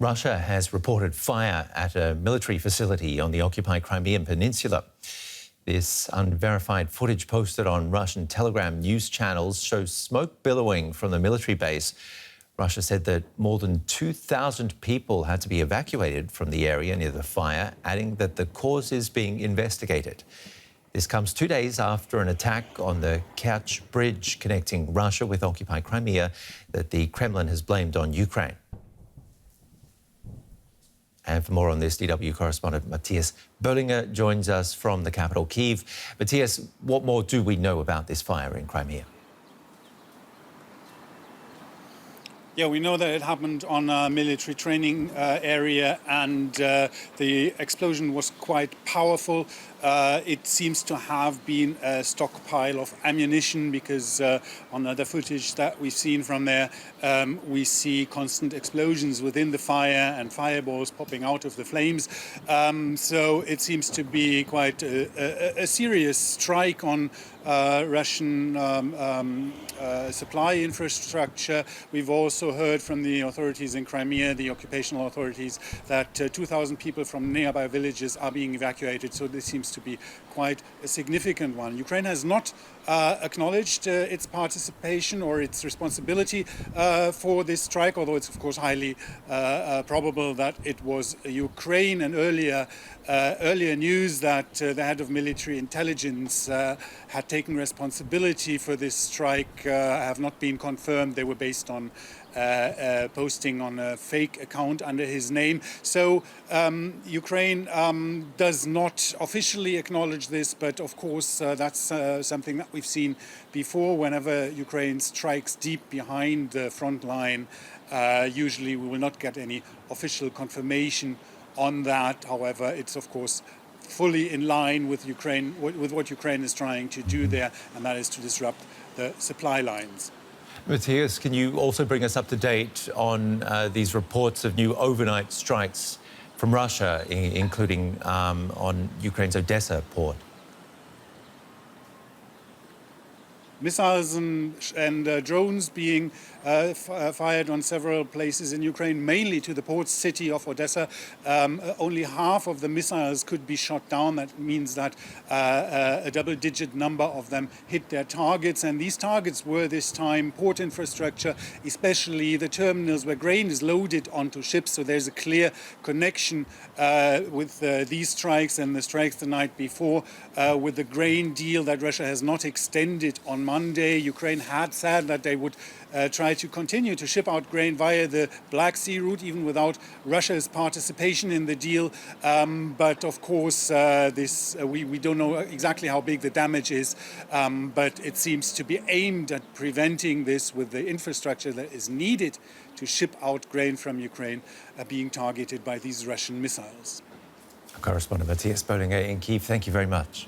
Russia has reported fire at a military facility on the occupied Crimean peninsula. This unverified footage posted on Russian Telegram news channels shows smoke billowing from the military base. Russia said that more than 2,000 people had to be evacuated from the area near the fire, adding that the cause is being investigated. This comes 2 days after an attack on the Kerch bridge connecting Russia with occupied Crimea that the Kremlin has blamed on Ukraine. And for more on this, DW correspondent Matthias Böllinger joins us from the capital, Kyiv. Matthias, what more do we know about this fire in Crimea? Yeah, we know that it happened on a military training area, and the explosion was quite powerful. It seems to have been a stockpile of ammunition because on the footage that we've seen from there, we see constant explosions within the fire and fireballs popping out of the flames. So it seems to be quite a serious strike on Russian supply infrastructure. We've also heard from the authorities in Crimea, the occupational authorities, that 2,000 people from nearby villages are being evacuated. So this seems to be quite a significant one. Ukraine has not acknowledged its participation or its responsibility for this strike, although it's of course highly probable that it was Ukraine. And earlier news that the head of military intelligence had taken responsibility for this strike have not been confirmed. They were based on posting on a fake account under his name. So Ukraine does not officially acknowledge this, but of course that's something that we've seen before. Whenever Ukraine strikes deep behind the front line, usually we will not get any official confirmation on that. However, it's of course fully in line with Ukraine, with what Ukraine is trying to do there, and that is to disrupt the supply lines. Matthias, can you also bring us up to date on these reports of new overnight strikes from Russia, including on Ukraine's Odessa port? Missiles and drones being fired on several places in Ukraine, mainly to the port city of Odessa. Only half of the missiles could be shot down. That means that a double-digit number of them hit their targets. And these targets were this time port infrastructure, especially the terminals where grain is loaded onto ships. So there's a clear connection with these strikes and the strikes the night before with the grain deal that Russia has not extended on Monday. Ukraine had said that they would try to continue to ship out grain via the Black Sea route, even without Russia's participation in the deal. But of course, we don't know exactly how big the damage is, but it seems to be aimed at preventing this with the infrastructure that is needed to ship out grain from Ukraine being targeted by these Russian missiles. Correspondent Matthias Böllinger in Kyiv, thank you very much.